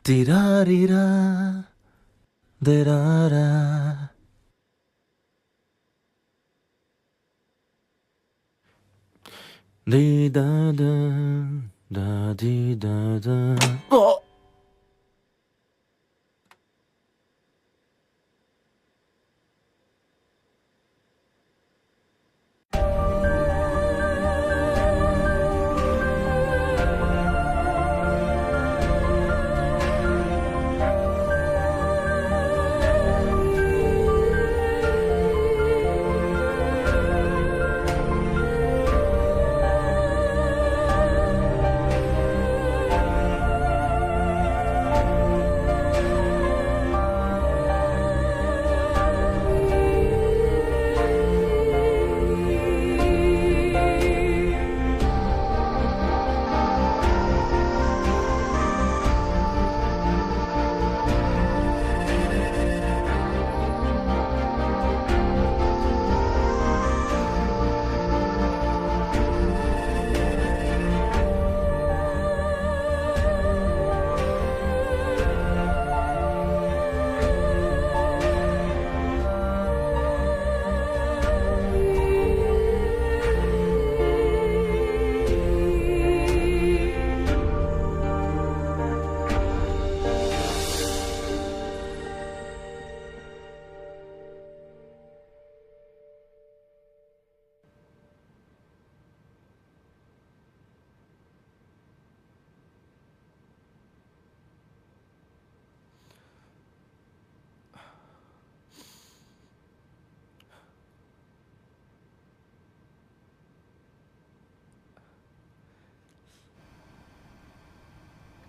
तिरारीरा दरारा दी दा दा दा दी दा दा।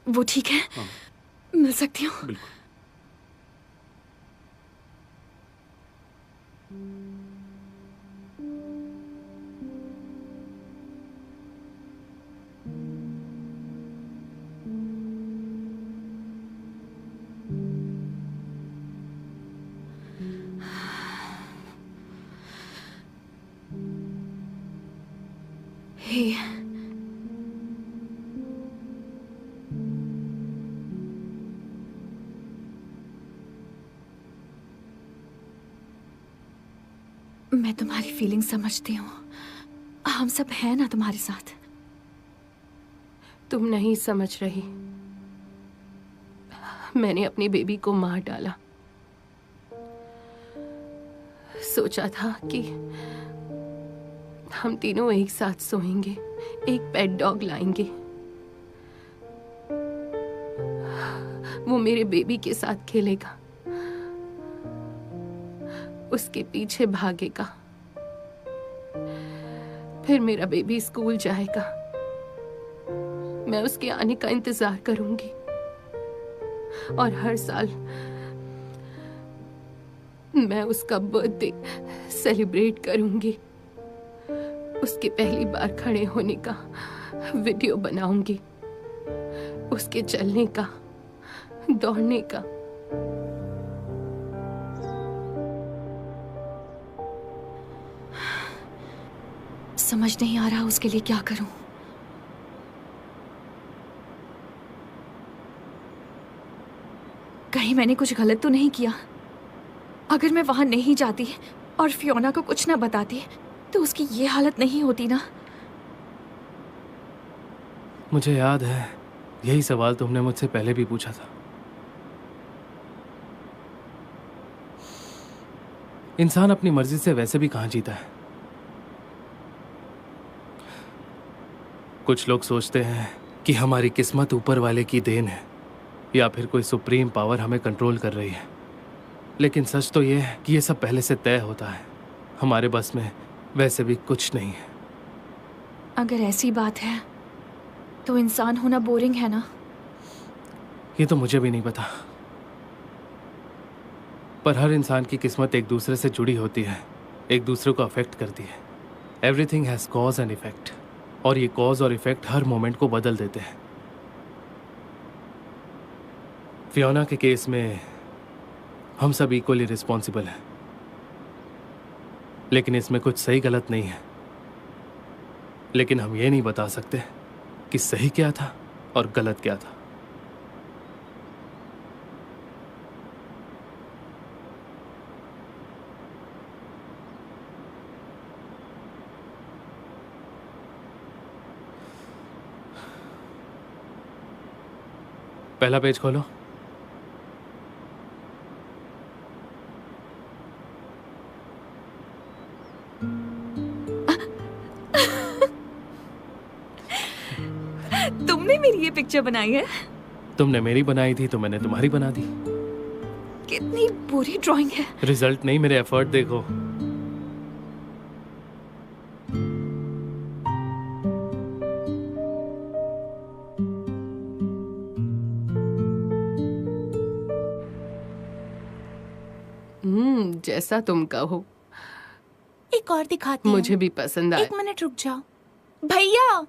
वो ठीक है? हाँ। मिल सकती हूँ? बिल्कुल। हे, मैं तुम्हारी फीलिंग समझती हूँ। हम सब हैं ना तुम्हारे साथ। तुम नहीं समझ रही। मैंने अपनी बेबी को मार डाला। सोचा था कि हम तीनों एक साथ सोएंगे, एक पेट डॉग लाएंगे। वो मेरे बेबी के साथ खेलेगा, उसके पीछे भागेगा। फिर मेरा बेबी स्कूल जाएगा, मैं उसके आने का इंतजार करूंगी और हर साल मैं उसका बर्थडे सेलिब्रेट करूंगी। उसके पहली बार खड़े होने का वीडियो बनाऊंगी, उसके चलने का, दौड़ने का। समझ नहीं आ रहा उसके लिए क्या करूं। कहीं मैंने कुछ गलत तो नहीं किया? अगर मैं वहां नहीं जाती और फियोना को कुछ ना बताती तो उसकी ये हालत नहीं होती ना। मुझे याद है, यही सवाल तुमने मुझसे पहले भी पूछा था। इंसान अपनी मर्जी से वैसे भी कहाँ जीता है। कुछ लोग सोचते हैं कि हमारी किस्मत ऊपर वाले की देन है या फिर कोई सुप्रीम पावर हमें कंट्रोल कर रही है, लेकिन सच तो ये है कि ये सब पहले से तय होता है। हमारे बस में वैसे भी कुछ नहीं है। अगर ऐसी बात है तो इंसान होना बोरिंग है ना? ये तो मुझे भी नहीं पता, पर हर इंसान की किस्मत एक दूसरे से जुड़ी होती है, एक दूसरे को अफेक्ट करती है। Everything has cause and effect, और ये कॉज और इफेक्ट हर मोमेंट को बदल देते हैं। फियोना के केस में हम सब इक्वली रिस्पॉन्सिबल हैं, लेकिन इसमें कुछ सही गलत नहीं है। लेकिन हम ये नहीं बता सकते कि सही क्या था और गलत क्या था। पहला पेज खोलो। तुमने मेरी ये पिक्चर बनाई है? तुमने मेरी बनाई थी तो मैंने तुम्हारी बना दी। कितनी बुरी ड्राइंग है। रिजल्ट नहीं, मेरे एफर्ट देखो। जैसा तुम कहो। एक और दिखाती मुझे हूँ। भी पसंद आया। 1 मिनट रुक जाओ भैया।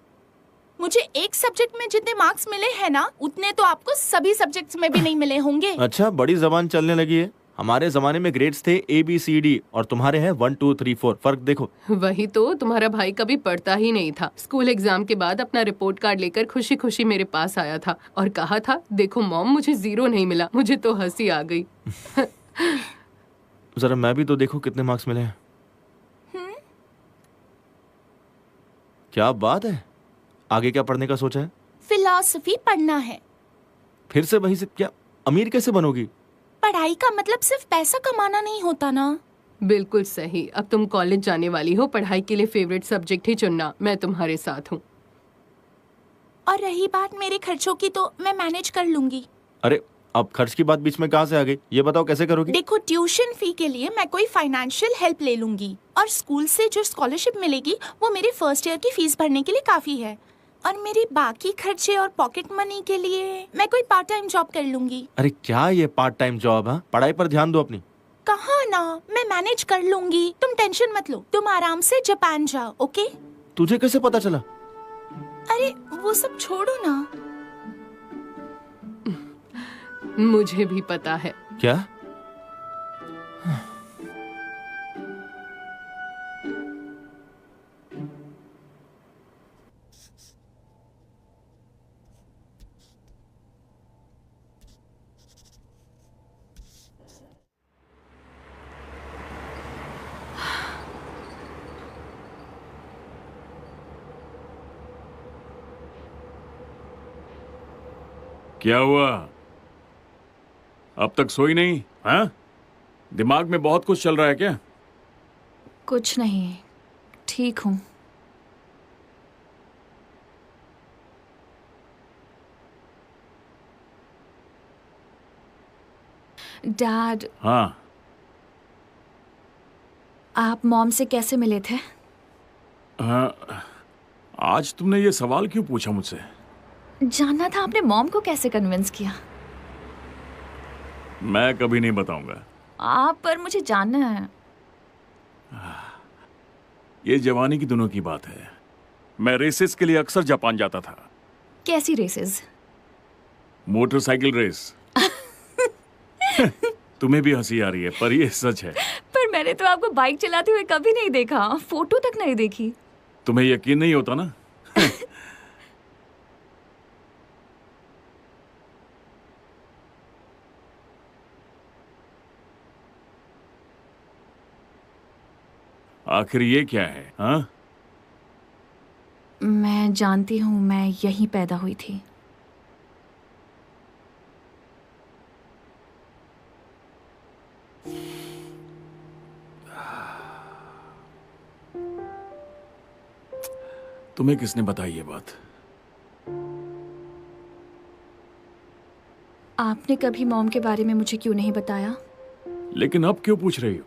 मुझे एक सब्जेक्ट में जितने मार्क्स मिले हैं ना, उतने तो आपको सभी सब्जेक्ट्स में भी नहीं मिले होंगे। अच्छा, बड़ी जबान चलने लगी है। हमारे जमाने में ग्रेड्स थे ABCD और तुम्हारे हैं 1 2 3 4। फर्क देखो। वही तो, तुम्हारा भाई कभी पढ़ता ही नहीं था। स्कूल एग्जाम के बाद अपना रिपोर्ट कार्ड लेकर खुशी खुशी मेरे पास आया था और कहा था, देखो मॉम, मुझे 0 नहीं मिला। मुझे तो हंसी आ गई। जरा मैं भी तो देखो कितने मार्क्स मिले हैं। क्या बात है, आगे क्या पढ़ने का सोचा है? फिलॉसफी पढ़ना है। फिर से वहीं से? क्या अमीर कैसे बनोगी? पढ़ाई का मतलब सिर्फ पैसा कमाना नहीं होता ना। बिल्कुल सही। अब तुम कॉलेज जाने वाली हो, पढ़ाई के लिए फेवरेट सब्जेक्ट ही चुनना। मैं तुम्हारे साथ हूँ। और रही बात मेरे खर्चों की, तो मैं मैनेज कर लूंगी। अरे, अब खर्च की बात बीच में कहाँ से आ गई? ये बताओ कैसे करोगी? देखो, ट्यूशन फी के लिए मैं कोई फाइनेंशियल हेल्प ले लूंगी, और स्कूल से जो स्कॉलरशिप मिलेगी वो मेरे फर्स्ट ईयर की फीस भरने के लिए काफी है। और मेरे बाकी खर्चे और पॉकेट मनी के लिए मैं कोई पार्ट टाइम जॉब कर लूंगी। अरे क्या ये पार्ट टाइम जॉब है? पढ़ाई पर ध्यान दो अपनी। कहाँ ना, मैं मैनेज कर लूंगी। तुम टेंशन मत लो। तुम आराम से जापान जाओ, ओके? तुझे कैसे पता चला? अरे वो सब छोड़ो ना। मुझे भी पता है। क्या? क्या हुआ? अब तक सोई नहीं? हाँ? दिमाग में बहुत कुछ चल रहा है क्या? कुछ नहीं, ठीक हूँ। डैड, हाँ। आप मॉम से कैसे मिले थे? हाँ, आज तुमने ये सवाल क्यों पूछा मुझसे? जानना था आपने मॉम को कैसे कन्विंस किया। मैं कभी नहीं बताऊंगा। आप पर मुझे जानना है। ये जवानी की दिनों की बात है। मैं रेसेस के लिए अक्सर जापान जाता था। कैसी रेसेस? Motorcycle race. तुम्हें भी हंसी आ रही है, पर ये सच है। पर मैंने तो आपको बाइक चलाते हुए कभी नहीं देखा, फोटो तक नहीं देखी। तुम्हें यकीन नहीं होता ना? आखिर ये क्या है? हाँ? मैं जानती हूँ, मैं यहीं पैदा हुई थी। तुम्हें किसने बताई ये बात? आपने कभी मॉम के बारे में मुझे क्यों नहीं बताया? लेकिन अब क्यों पूछ रही हो?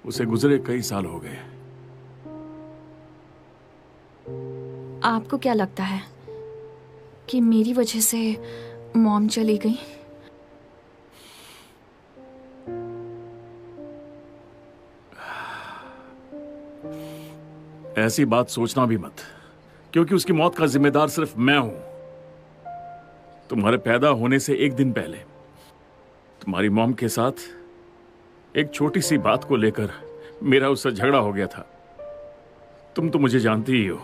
उसे गुजरे कई साल हो गए। आपको क्या लगता है कि मेरी वजह से मॉम चली गई? ऐसी बात सोचना भी मत, क्योंकि उसकी मौत का जिम्मेदार सिर्फ मैं हूं। तुम्हारे पैदा होने से एक दिन पहले तुम्हारी मॉम के साथ एक छोटी सी बात को लेकर मेरा उससे झगड़ा हो गया था। तुम तो मुझे जानती ही हो,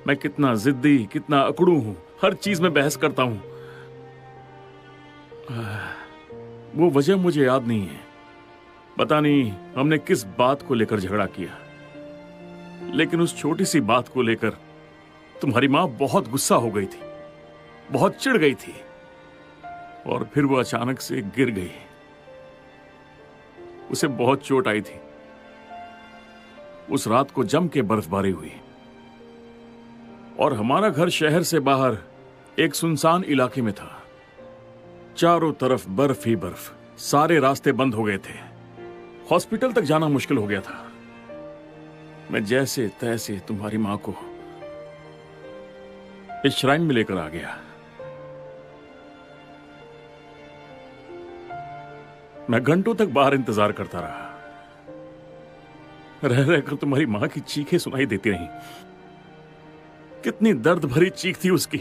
मैं कितना जिद्दी, कितना अकड़ू हूं। हर चीज में बहस करता हूं। वो वजह मुझे याद नहीं है। पता नहीं हमने किस बात को लेकर झगड़ा किया, लेकिन उस छोटी सी बात को लेकर तुम्हारी मां बहुत गुस्सा हो गई थी, बहुत चिढ़ गई थी। और फिर वो अचानक से गिर गई। उसे बहुत चोट आई थी। उस रात को जम के बर्फबारी हुई और हमारा घर शहर से बाहर एक सुनसान इलाके में था। चारों तरफ बर्फ ही बर्फ, सारे रास्ते बंद हो गए थे। हॉस्पिटल तक जाना मुश्किल हो गया था। मैं जैसे तैसे तुम्हारी मां को इस श्राइन में लेकर आ गया। मैं घंटों तक बाहर इंतजार करता रहा। रह रहकर तुम्हारी मां की चीखें सुनाई देती रहीं। कितनी दर्द भरी चीख थी उसकी।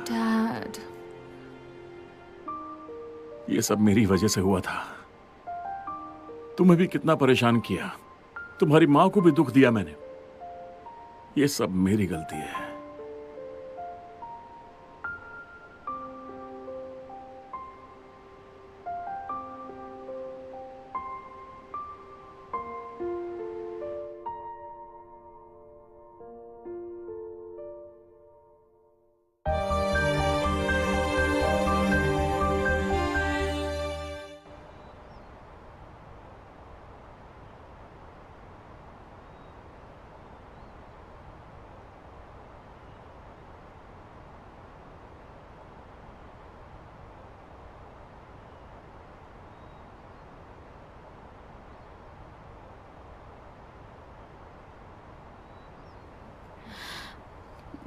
डैड, ये सब मेरी वजह से हुआ था। तुम्हें भी कितना परेशान किया, तुम्हारी मां को भी दुख दिया मैंने। ये सब मेरी गलती है।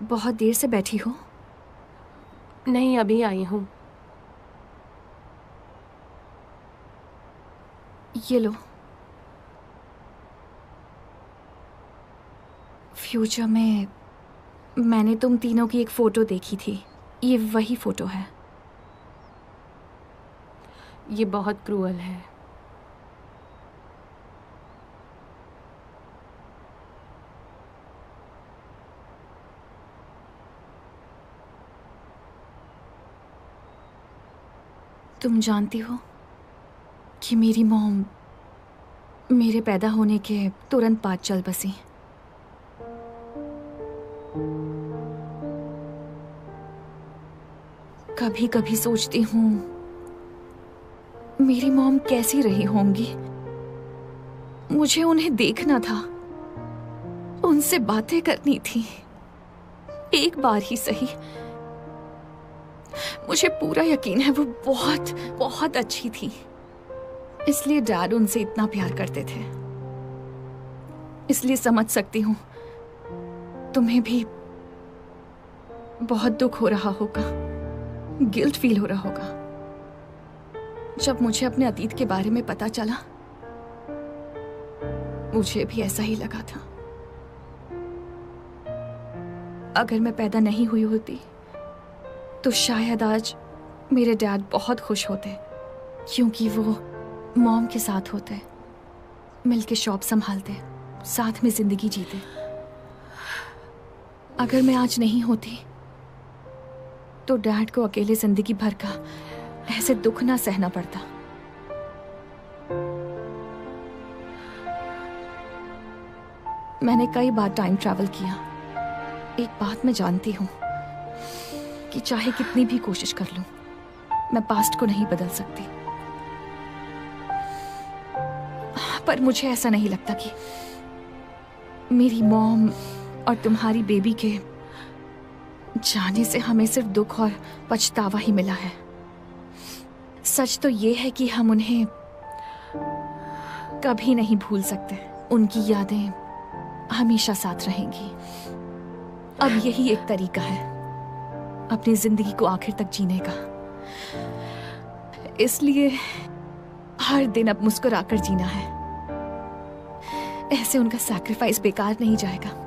बहुत देर से बैठी हो? नहीं, अभी आई हूँ। ये लो। फ्यूचर में मैंने तुम तीनों की एक फोटो देखी थी। ये वही फोटो है। ये बहुत क्रूअल है। तुम जानती हो कि मेरी मॉम मेरे पैदा होने के तुरंत बाद चल बसी। कभी कभी सोचती हूँ मेरी मॉम कैसी रही होंगी। मुझे उन्हें देखना था, उनसे बातें करनी थी, एक बार ही सही। मुझे पूरा यकीन है वो बहुत बहुत अच्छी थी, इसलिए डैड उनसे इतना प्यार करते थे। इसलिए समझ सकती हूँ तुम्हें भी बहुत दुख हो रहा होगा, गिल्ट फील हो रहा होगा। जब मुझे अपने अतीत के बारे में पता चला, मुझे भी ऐसा ही लगा था। अगर मैं पैदा नहीं हुई होती तो शायद आज मेरे डैड बहुत खुश होते, क्योंकि वो मॉम के साथ होते, मिलके शॉप संभालते, साथ में जिंदगी जीते। अगर मैं आज नहीं होती तो डैड को अकेले जिंदगी भर का ऐसे दुख ना सहना पड़ता। मैंने कई बार टाइम ट्रैवल किया। एक बात मैं जानती हूं कि चाहे कितनी भी कोशिश कर लूं, मैं पास्ट को नहीं बदल सकती। पर मुझे ऐसा नहीं लगता कि मेरी मॉम और तुम्हारी बेबी के जाने से हमें सिर्फ दुख और पछतावा ही मिला है। सच तो ये है कि हम उन्हें कभी नहीं भूल सकते। उनकी यादें हमेशा साथ रहेंगी। अब यही एक तरीका है अपनी जिंदगी को आखिर तक जीने का। इसलिए हर दिन अब मुस्कुराकर जीना है। ऐसे उनका सैक्रिफाइस बेकार नहीं जाएगा।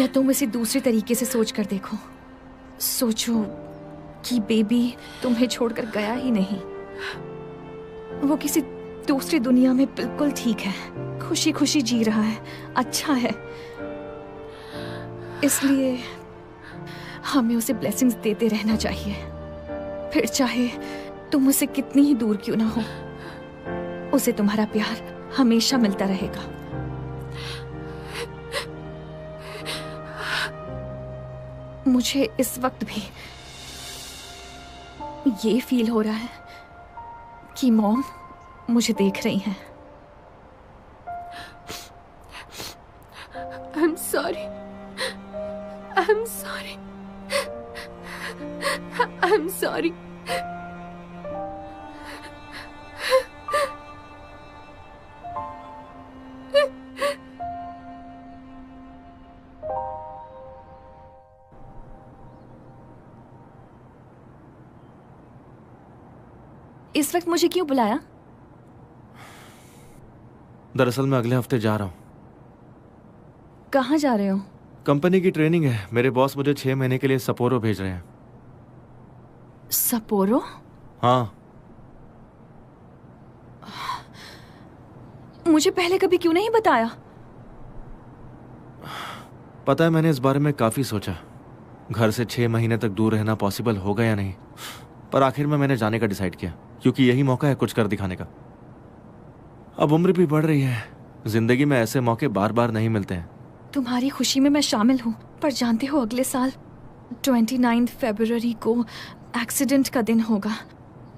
या तुम इसे दूसरे तरीके से सोच कर देखो। सोचो कि बेबी तुम्हें छोड़कर गया ही नहीं, वो किसी दूसरी दुनिया में बिल्कुल ठीक है, खुशी खुशी जी रहा है, अच्छा है। इसलिए हमें उसे ब्लेसिंग्स देते रहना चाहिए, फिर चाहे तुम उसे कितनी ही दूर क्यों ना हो, उसे तुम्हारा प्यार हमेशा मिलता रहेगा। मुझे इस वक्त भी ये फील हो रहा है कि मॉम मुझे देख रही हैं। I'm sorry. I'm sorry. I'm sorry. इस वक्त मुझे क्यों बुलाया? दरअसल मैं अगले हफ्ते जा रहा हूँ। कहाँ जा रहे हो? कंपनी की ट्रेनिंग है। मेरे बॉस मुझे 6 महीने के लिए सपोरो भेज रहे हैं। सपोरो? हाँ। मुझे पहले कभी क्यों नहीं बताया? पता है, मैंने इस बारे में काफी सोचा, घर से 6 महीने तक दूर रहना पॉसिबल होगा या नहीं, पर आखिर में मैंने जाने का डिसाइड किया, क्योंकि यही मौका है कुछ कर दिखाने का। अब उम्र भी बढ़ रही है, जिंदगी में ऐसे मौके बार बार नहीं मिलते हैं। तुम्हारी खुशी में मैं शामिल हूँ, पर जानते हो अगले साल 29 फरवरी को एक्सीडेंट का दिन होगा।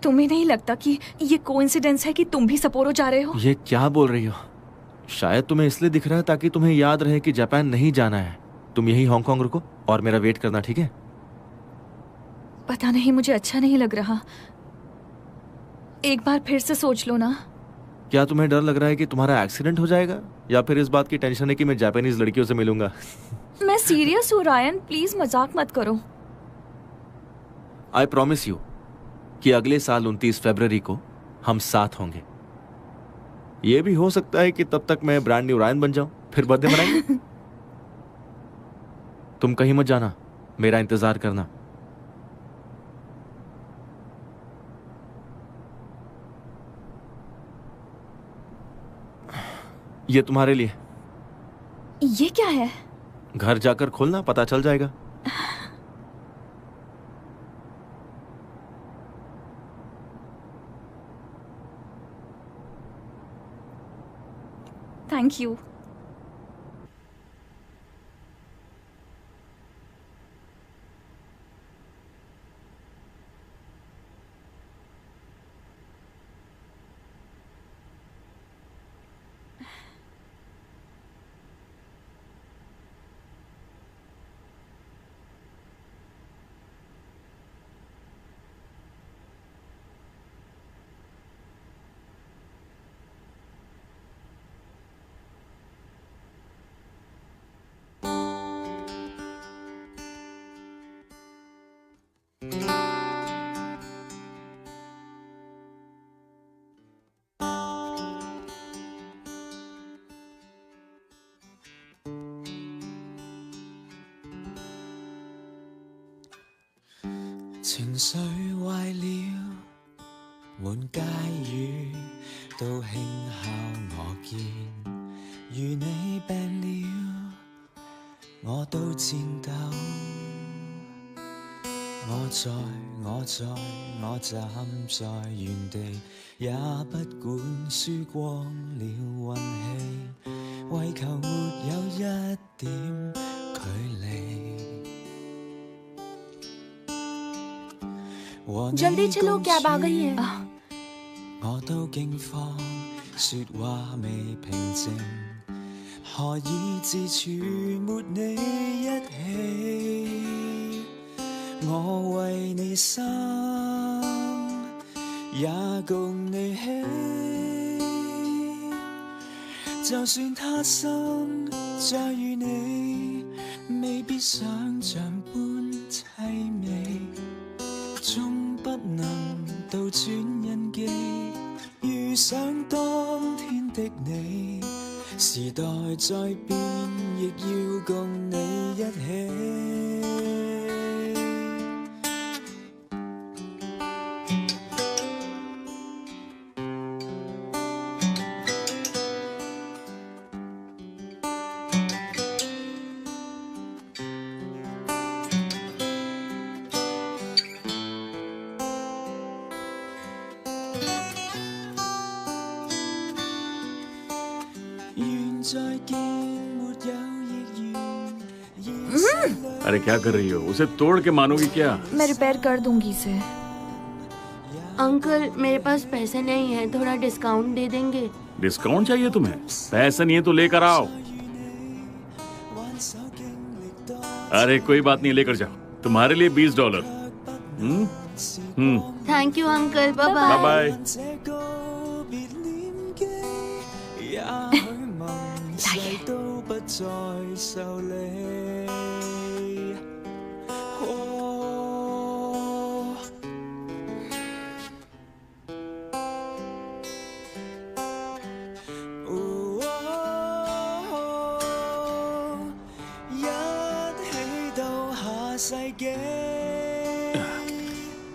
तुम्हें नहीं लगता कि ये कोइंसिडेंस है कि तुम भी सपोरो जा रहे हो? ये क्या बोल रही हो? शायद तुम्हें इसलिए दिख रहा है ताकि तुम्हें याद रहे कि जापान नहीं जाना है। तुम यही हांगकांग रुको और मेरा वेट करना, ठीक है? पता नहीं, मुझे अच्छा नहीं लग रहा। एक बार फिर से सोच लो ना। क्या तुम्हें डर लग रहा है कि तुम्हारा एक्सीडेंट हो जाएगा, या फिर इस बात की टेंशन है कि मैं जापानीज लड़कियों से मिलूंगा? मैं सीरियस हूँ रायन, प्लीज मजाक मत करो। आई प्रॉमिस यू कि अगले साल 29 फरवरी को हम साथ होंगे। ये भी हो सकता है कि तब तक मैं ब्रांड न्यू रायन बन जाऊं, फिर बर्थडे मनाएंगे। तुम कहीं मत जाना, मेरा इंतजार करना। ये तुम्हारे लिए। ये क्या है? घर जाकर खोलना, पता चल जाएगा। थैंक यू।情緒壞了，滿街雨都輕敲我肩。如你病了，我都顫抖。我站在原地，也不管輸光了運氣，為求沒有一點距離。 जल्दी चलो, कैब आ गई है। 我都驚慌，說話未平靜，何以自處沒你一起？我為你生，也共你喜。就算他生再遇你，未必想像般凄美。 終不能倒轉印記，遇上當天的你，時代在變，亦要共你一起。अरे क्या कर रही हो? उसे तोड़ के मानोगी क्या? मैं रिपेयर कर दूंगी इसे। अंकल मेरे पास पैसे नहीं है, थोड़ा डिस्काउंट दे देंगे? डिस्काउंट चाहिए तुम्हें? पैसा नहीं है तो लेकर आओ। अरे कोई बात नहीं, लेकर जाओ, तुम्हारे लिए $20। Thank you uncle, bye bye bye.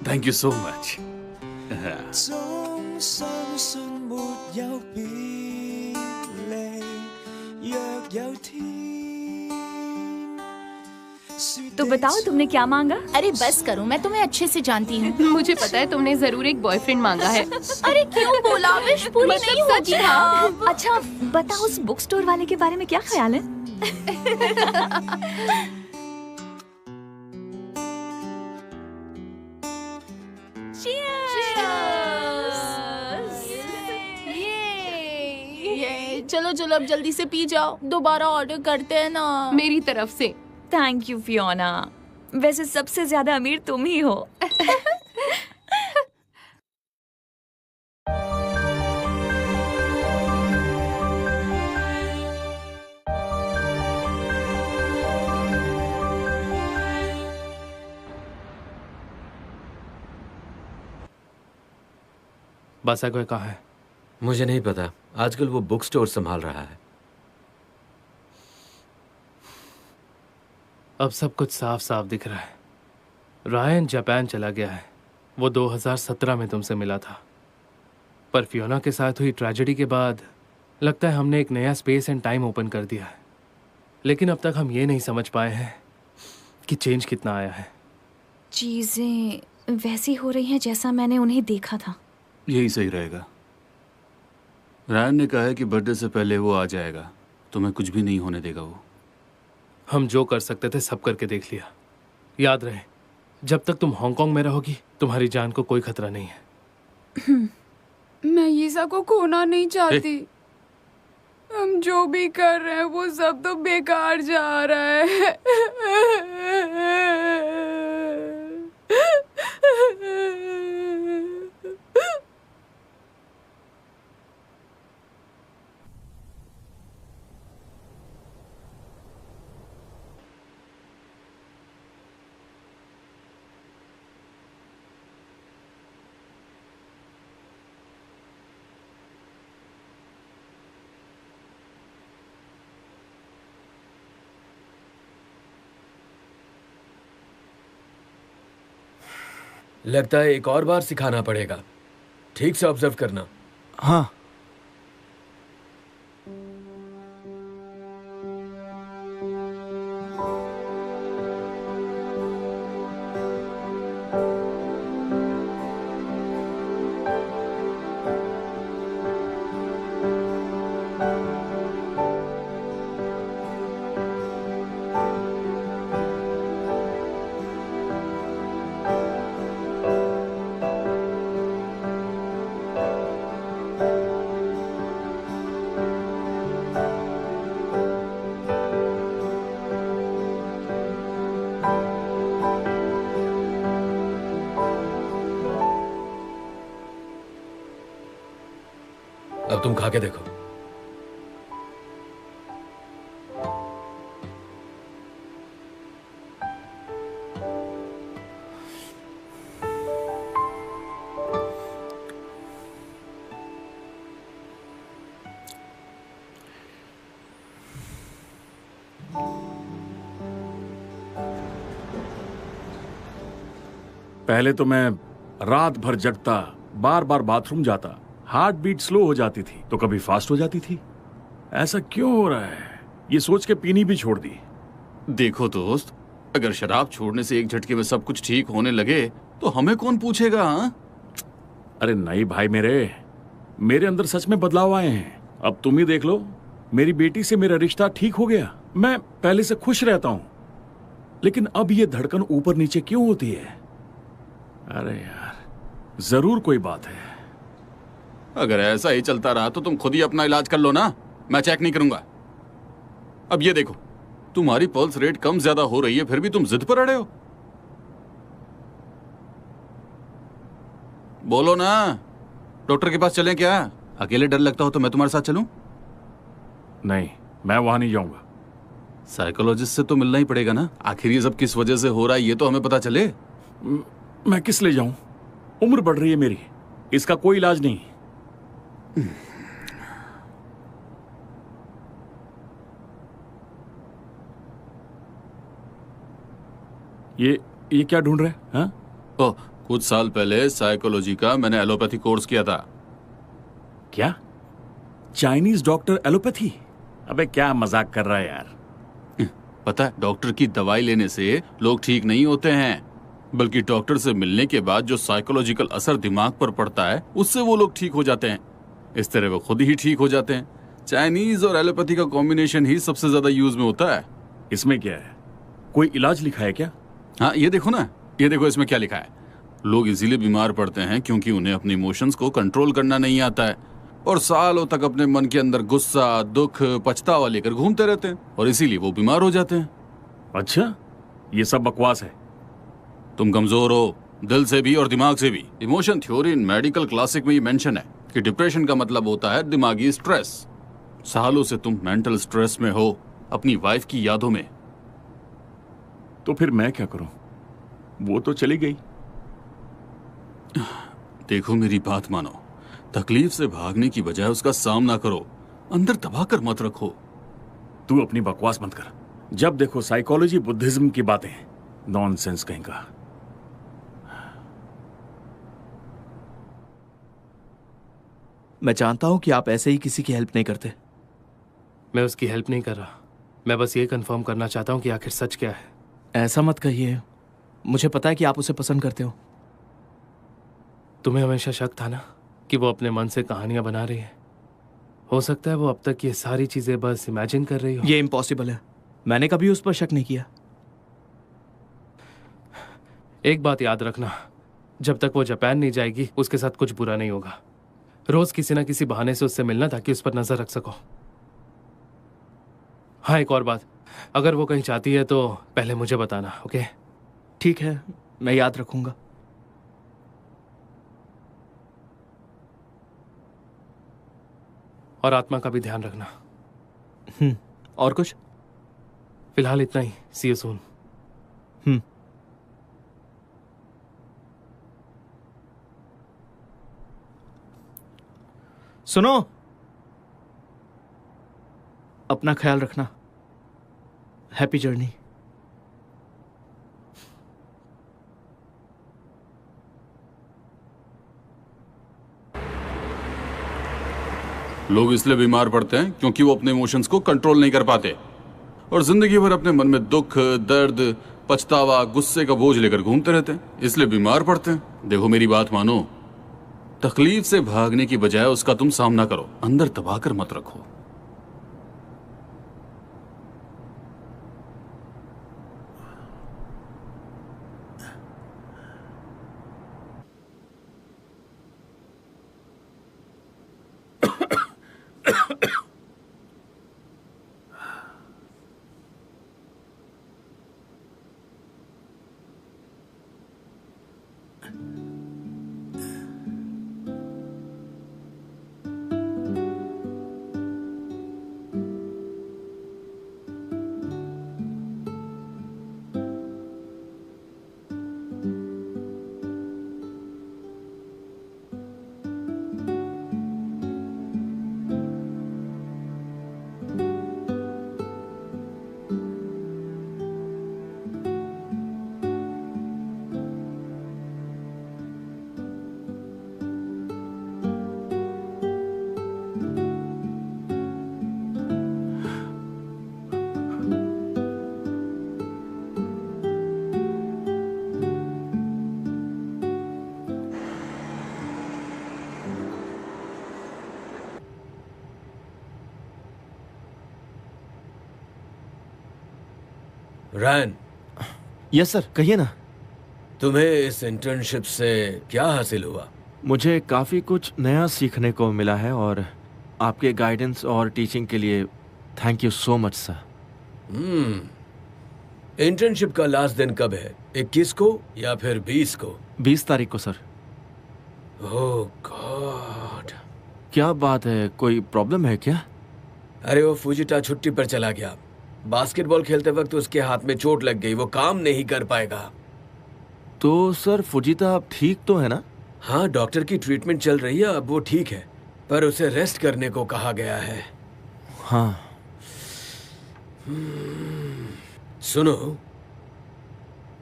Thank you so much. तो बताओ तुमने क्या मांगा? अरे बस करो, मैं तुम्हें अच्छे से जानती हूँ। मुझे पता है तुमने जरूर एक बॉयफ्रेंड मांगा है। अरे क्यों बोला? विश पूरी नहीं होगी ना। अच्छा बताओ, उस बुक स्टोर वाले के बारे में क्या ख्याल है? चलो चलो अब जल्दी से पी जाओ, दोबारा ऑर्डर करते हैं ना। मेरी तरफ से थैंक यू फियोना, वैसे सबसे ज्यादा अमीर तुम ही हो। बासागोए कहाँ है? मुझे नहीं पता, आजकल वो बुक स्टोर संभाल रहा है। अब सब कुछ साफ साफ दिख रहा है। रायन जापान चला गया है। वो 2017 में तुमसे मिला था, पर फियोना के साथ हुई ट्रेजेडी के बाद लगता है हमने एक नया स्पेस एंड टाइम ओपन कर दिया है। लेकिन अब तक हम ये नहीं समझ पाए हैं कि चेंज कितना आया है। चीजें वैसी हो रही हैं जैसा मैंने उन्हें देखा था। यही सही रहेगा। रायन ने कहा है कि बर्थडे से पहले वो आ जाएगा, तुम्हें कुछ भी नहीं होने देगा वो। हम जो कर सकते थे सब करके देख लिया। याद रहे, जब तक तुम हांगकांग में रहोगी तुम्हारी जान को कोई खतरा नहीं है। मैं यीसा को खोना नहीं चाहती। हम जो भी कर रहे हैं वो सब तो बेकार जा रहा है। लगता है एक और बार सिखाना पड़ेगा। ठीक से ऑब्जर्व करना। हाँ। अब तुम खा के देखो। पहले तो मैं रात भर जगता, बार बार बाथरूम जाता, हार्ट बीट स्लो हो जाती थी तो कभी फास्ट हो जाती थी। ऐसा क्यों हो रहा है, ये सोच के पीनी भी छोड़ दी। देखो दोस्त, अगर शराब छोड़ने से एक झटके में सब कुछ ठीक होने लगे तो हमें कौन पूछेगा? हाँ? अरे नहीं भाई, मेरे अंदर सच में बदलाव आए हैं। अब तुम ही देख लो, मेरी बेटी से मेरा रिश्ता ठीक हो गया। मैं पहले से खुश रहता हूं, लेकिन अब ये धड़कन ऊपर नीचे क्यों होती है? अरे यार, जरूर कोई बात है। अगर ऐसा ही चलता रहा तो तुम खुद ही अपना इलाज कर लो ना, मैं चेक नहीं करूंगा। अब ये देखो, तुम्हारी पल्स रेट कम ज्यादा हो रही है, फिर भी तुम जिद पर अड़े हो। बोलो ना, डॉक्टर के पास चलें क्या? अकेले डर लगता हो तो मैं तुम्हारे साथ चलूं? नहीं, मैं वहां नहीं जाऊंगा। साइकोलॉजिस्ट से तो मिलना ही पड़ेगा ना, आखिर ये सब किस वजह से हो रहा है ये तो हमें पता चले। मैं किस ले जाऊं? उम्र बढ़ रही है मेरी, इसका कोई इलाज नहीं। ये क्या ढूंढ रहे हैं? हाँ? ओह, कुछ साल पहले साइकोलॉजी का मैंने एलोपैथी कोर्स किया था। क्या? Chinese doctor allopathy? अबे क्या मजाक कर रहा है यार। पता है, डॉक्टर की दवाई लेने से लोग ठीक नहीं होते हैं, बल्कि डॉक्टर से मिलने के बाद जो साइकोलॉजिकल असर दिमाग पर पड़ता है उससे वो लोग ठीक हो जाते हैं। इस तरह वो खुद ही ठीक हो जाते हैं। चाइनीज और एलोपैथी का कॉम्बिनेशन ही सबसे ज्यादा यूज में होता है। इसमें क्या है, कोई इलाज लिखा है क्या? हाँ, ये देखो ना, ये देखो इसमें क्या लिखा है। लोग इजीली बीमार पड़ते हैं क्योंकि उन्हें अपने इमोशंस को कंट्रोल करना नहीं आता है और सालों तक अपने मन के अंदर गुस्सा, दुख, पछतावा लेकर घूमते रहते हैं और इसीलिए वो बीमार हो जाते हैं। अच्छा, ये सब बकवास है। तुम कमजोर हो, दिल से भी और दिमाग से भी। इमोशन थ्योरी इन मेडिकल क्लासिक में ये मेंशन है कि डिप्रेशन का मतलब होता है दिमागी स्ट्रेस। सालों से तुम मेंटल स्ट्रेस में हो, अपनी वाइफ की यादों में। तो फिर मैं क्या करूं? वो तो चली गई। देखो, मेरी बात मानो, तकलीफ से भागने की बजाय उसका सामना करो, अंदर दबा कर मत रखो। तू अपनी बकवास मत कर। जब देखो साइकोलॉजी, बुद्धिज्म की बातें, नॉनसेंस कहीं का। मैं जानता हूं कि आप ऐसे ही किसी की हेल्प नहीं करते। मैं उसकी हेल्प नहीं कर रहा, मैं बस ये कंफर्म करना चाहता हूं कि आखिर सच क्या है। ऐसा मत कहिए, मुझे पता है कि आप उसे पसंद करते हो। तुम्हें हमेशा शक था ना कि वो अपने मन से कहानियां बना रही है। हो सकता है वो अब तक ये सारी चीजें बस इमेजिन कर रही हो। ये इम्पॉसिबल है, मैंने कभी उस पर शक नहीं किया। एक बात याद रखना, जब तक वो जापान नहीं जाएगी उसके साथ कुछ बुरा नहीं होगा। रोज किसी ना किसी बहाने से उससे मिलना ताकि उस पर नजर रख सको। हाँ, एक और बात, अगर वो कहीं चाहती है तो पहले मुझे बताना, ओके? ठीक है, मैं याद रखूंगा। और आत्मा का भी ध्यान रखना। और कुछ? फिलहाल इतना ही। सी यू सून। सुनो, अपना ख्याल रखना। Happy journey. लोग इसलिए बीमार पड़ते हैं क्योंकि वो अपने इमोशंस को कंट्रोल नहीं कर पाते और जिंदगी भर अपने मन में दुख, दर्द, पछतावा, गुस्से का बोझ लेकर घूमते रहते हैं, इसलिए बीमार पड़ते हैं। देखो, मेरी बात मानो, तकलीफ से भागने की बजाय उसका तुम सामना करो, अंदर दबाकर मत रखो। रैन। यस सर, कहिए ना। तुम्हें इस इंटर्नशिप से क्या हासिल हुआ? मुझे काफ़ी कुछ नया सीखने को मिला है और आपके गाइडेंस और टीचिंग के लिए thank you so much sir. Internship का लास्ट दिन कब है? 21 को या फिर 20 को? 20 तारीख को सर। ओह गॉड। क्या बात है, कोई प्रॉब्लम है क्या? अरे वो फुजिटा छुट्टी पर चला गया। बास्केटबॉल खेलते वक्त उसके हाथ में चोट लग गई, वो काम नहीं कर पाएगा। तो सर फुजिता अब ठीक तो है ना? हाँ, डॉक्टर की ट्रीटमेंट चल रही है, अब वो ठीक है, पर उसे रेस्ट करने को कहा गया है। हाँ। सुनो,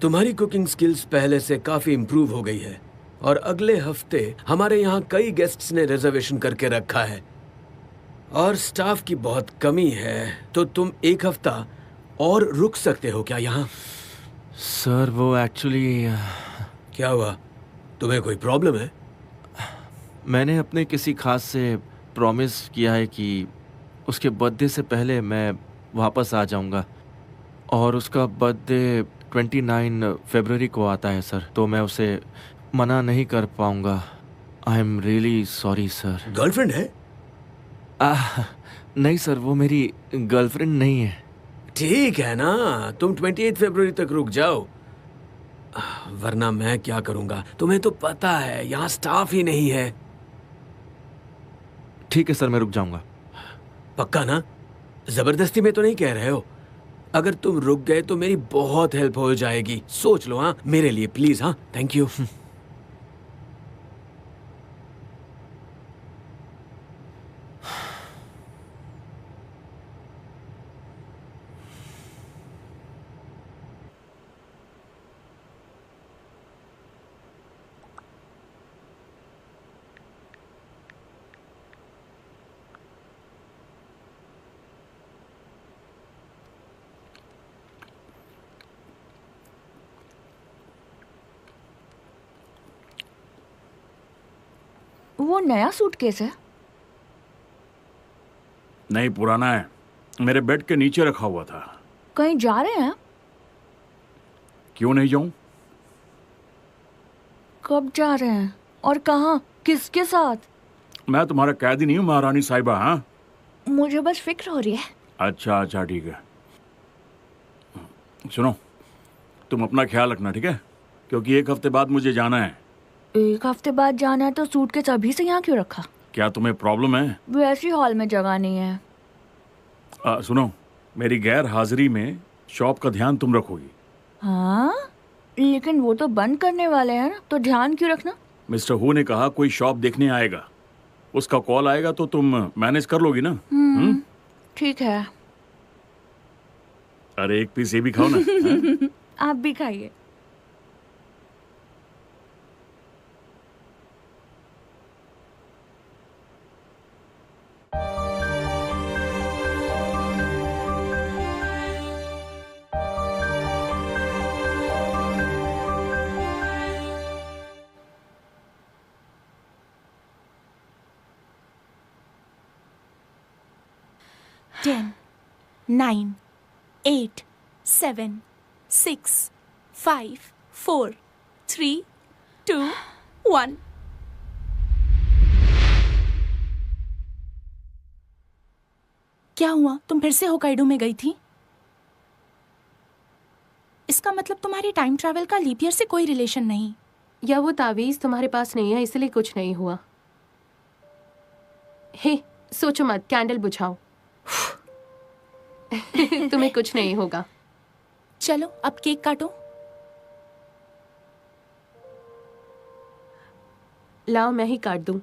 तुम्हारी कुकिंग स्किल्स पहले से काफी इम्प्रूव हो गई है और अगले हफ्ते हमारे यहाँ कई गेस्ट्स ने रिजर्वेशन करके रखा है और स्टाफ की बहुत कमी है, तो तुम एक हफ्ता और रुक सकते हो क्या यहाँ? सर वो एक्चुअली क्या हुआ? तुम्हें कोई प्रॉब्लम है? मैंने अपने किसी खास से प्रॉमिस किया है कि उसके बर्थडे से पहले मैं वापस आ जाऊंगा और उसका बर्थडे 29 फरवरी को आता है सर, तो मैं उसे मना नहीं कर पाऊंगा। I am really sorry sir. Girlfriend है? नहीं सर, वो मेरी गर्लफ्रेंड नहीं है। ठीक है ना, तुम 28 फरवरी तक रुक जाओ, वरना मैं क्या करूंगा? तुम्हें तो पता है यहाँ स्टाफ ही नहीं है। ठीक है सर, मैं रुक जाऊंगा। पक्का ना? जबरदस्ती में तो नहीं कह रहे हो? अगर तुम रुक गए तो मेरी बहुत हेल्प हो जाएगी, सोच लो। हाँ, मेरे लिए प्लीज। हाँ, थैंक यू। वो नया सूटकेस है? नहीं, पुराना है, मेरे बेड के नीचे रखा हुआ था। कहीं जा रहे हैं? क्यों नहीं जाऊं? कब जा रहे हैं और कहाँ, किसके साथ? मैं तुम्हारा कैदी नहीं हूं महारानी साहिबा। हाँ, मुझे बस फिक्र हो रही है। अच्छा अच्छा, ठीक है। सुनो, तुम अपना ख्याल रखना, ठीक है? क्योंकि एक हफ्ते बाद मुझे जाना है। एक हफ्ते बाद जाना है तो सूटकेस अभी से यहाँ क्यों रखा? क्या तुम्हें प्रॉब्लम है? वैसी हॉल में जगह नहीं है। सुनो, मेरी गैर हाजिरी में शॉप का ध्यान तुम रखोगी। हाँ, लेकिन वो तो बंद करने वाले हैं ना, तो ध्यान क्यों रखना? मिस्टर हु ने कहा कोई शॉप देखने आएगा, उसका कॉल आएगा तो तुम मैनेज कर लोगी ना? ठीक है। अरे एक पीस ये भी खाओ ना। आप भी खाइए। Ten, 9, 8, 7, 6, 5, 4, 3, 2, 1. क्या हुआ? तुम फिर से होकाइडो में गई थी? इसका मतलब तुम्हारे टाइम ट्रैवल का लीप ईयर से कोई रिलेशन नहीं? या वो तावीज तुम्हारे पास नहीं है इसलिए कुछ नहीं हुआ? हे, सोचो मत, कैंडल बुझाओ। तुम्हें कुछ नहीं होगा। चलो अब केक काटो। लाओ, मैं ही काट दूं।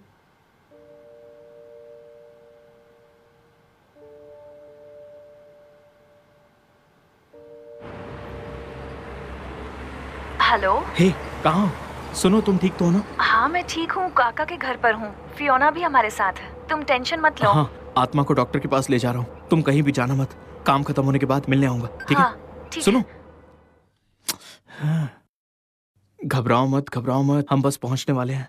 हेलो। हे, कहाँ हो? सुनो, तुम ठीक तो हो ना? हाँ मैं ठीक हूँ, काका के घर पर हूँ। फियोना भी हमारे साथ है, तुम टेंशन मत लो। हाँ, आत्मा को डॉक्टर के पास ले जा रहा हूँ। तुम कहीं भी जाना मत, काम खत्म होने के बाद मिलने आऊंगा, ठीक हाँ, है? ठीक सुनो, घबराओ मत, घबराओ मत, हम बस पहुंचने वाले हैं।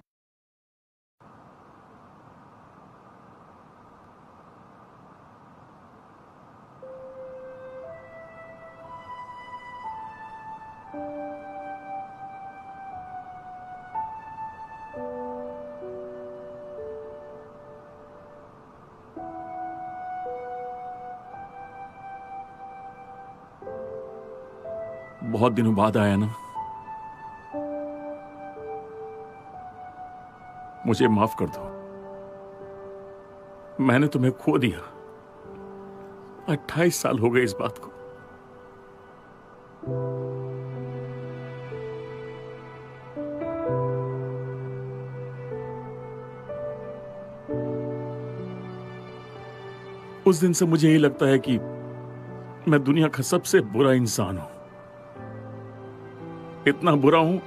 बहुत दिनों बाद आया ना, मुझे माफ कर दो। मैंने तुम्हें खो दिया। 28 साल हो गए इस बात को। उस दिन से मुझे यही लगता है कि मैं दुनिया का सबसे बुरा इंसान हूं। इतना बुरा हूं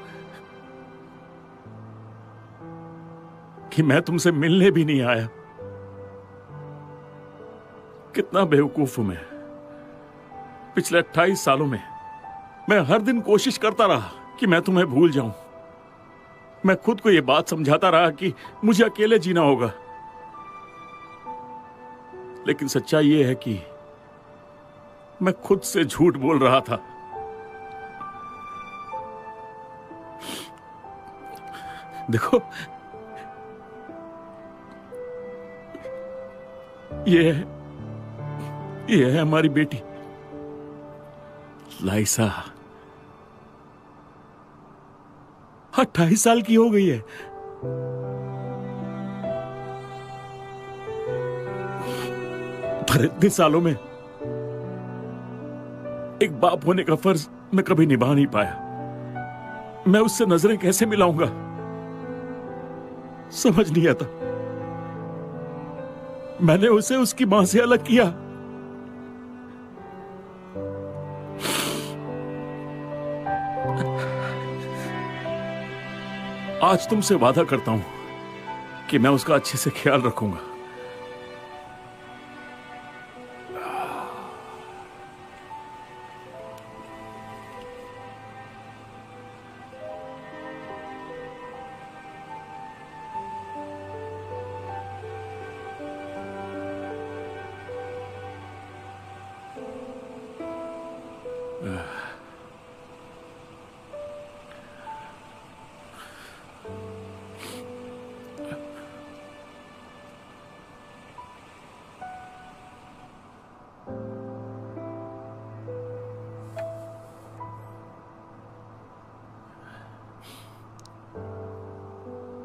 कि मैं तुमसे मिलने भी नहीं आया। कितना बेवकूफ हूं मैं। पिछले 28 सालों में मैं हर दिन कोशिश करता रहा कि मैं तुम्हें भूल जाऊं। मैं खुद को यह बात समझाता रहा कि मुझे अकेले जीना होगा। लेकिन सच्चाई यह है कि मैं खुद से झूठ बोल रहा था। देखो, ये है हमारी बेटी लाइसा। 28 साल की हो गई है। पर इतने सालों में एक बाप होने का फर्ज मैं कभी निभा नहीं पाया। मैं उससे नजरें कैसे मिलाऊंगा, समझ नहीं आता। मैंने उसे उसकी मां से अलग किया। आज तुमसे वादा करता हूं कि मैं उसका अच्छे से ख्याल रखूंगा।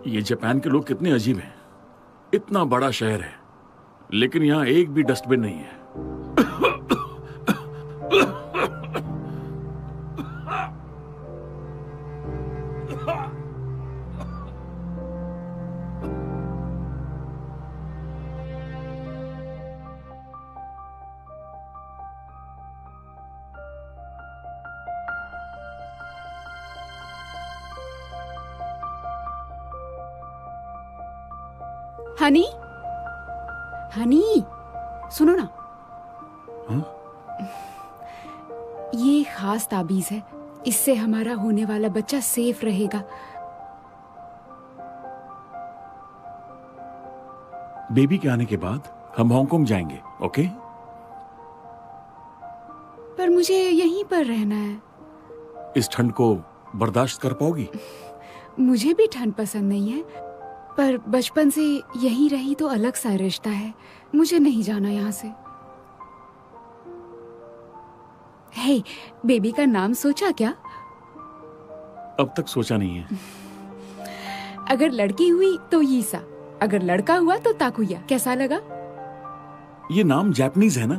ये जापान के लोग कितने अजीब हैं। इतना बड़ा शहर है, लेकिन यहां एक भी डस्टबिन नहीं है। हनी, हनी, सुनो ना। ये खास ताबीज है। इससे हमारा होने वाला बच्चा सेफ रहेगा। बेबी के आने के बाद हम हांगकांग जाएंगे, ओके? पर मुझे यहीं पर रहना है। इस ठंड को बर्दाश्त कर पाओगी? मुझे भी ठंड पसंद नहीं है, पर बचपन से यहीं रही तो अलग सा रिश्ता है। मुझे नहीं जाना यहाँ से। हे, बेबी का नाम सोचा क्या? अब तक सोचा नहीं है। अगर लड़की हुई तो यीसा, अगर लड़का हुआ तो ताकुया। कैसा लगा? ये नाम जापानीज है ना?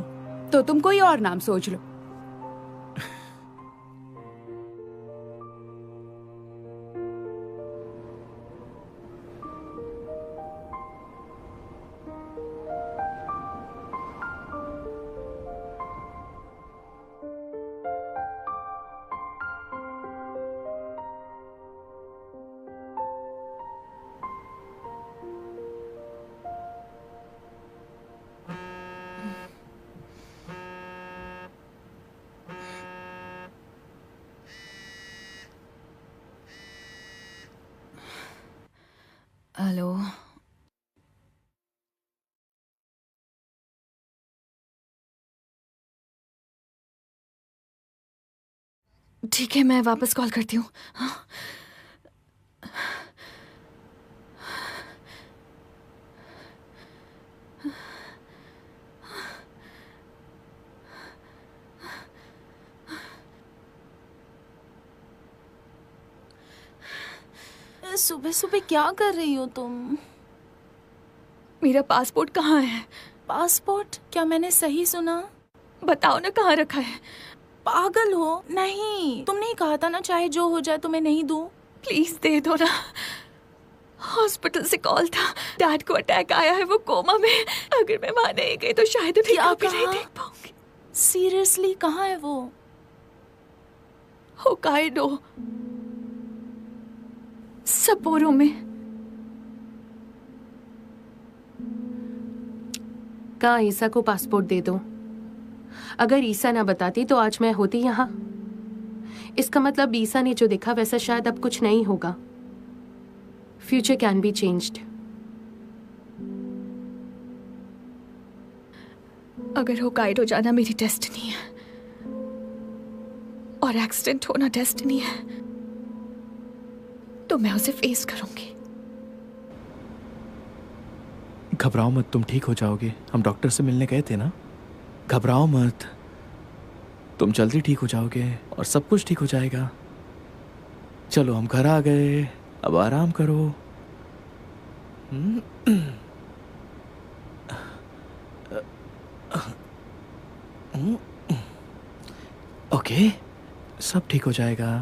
तो तुम कोई और नाम सोच लो। हेलो, ठीक है, मैं वापस कॉल करती हूँ। हाँ? सुबह सुबह क्या कर रही हो तुम? मेरा पासपोर्ट कहाँ है? पासपोर्ट? क्या मैंने सही सुना? बताओ ना कहाँ रखा है। पागल हो? नहीं, तुमने ही कहा था ना चाहे जो हो जाए तुम्हें नहीं दूं। प्लीज दे दो ना। हॉस्पिटल से कॉल था, डैड को अटैक आया है, वो कोमा में। अगर मैं वहां नहीं गई तो शायद उन्हें क्या कभी नहीं कहा? देख पाऊंगी। सीरियसली कहाँ है वो? होकाइडो, सपोरो में। कहा ईसा को पासपोर्ट दे दो। अगर ईसा ना बताती तो आज मैं होती यहाँ। इसका मतलब ईसा ने जो देखा वैसा शायद अब कुछ नहीं होगा। Future can be changed. अगर होकाइडो जाना मेरी डेस्टिनी है और एक्सीडेंट होना डेस्टिनी है तो मैं उसे फेस करूंगी। घबराओ मत, तुम ठीक हो जाओगे। हम डॉक्टर से मिलने गए थे ना। घबराओ मत, तुम जल्दी ठीक हो जाओगे और सब कुछ ठीक हो जाएगा। चलो हम घर आ गए, अब आराम करो। ओके, सब ठीक हो जाएगा।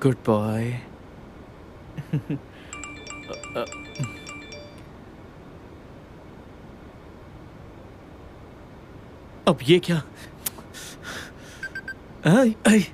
Good boy. अब ये क्या? आई, आई।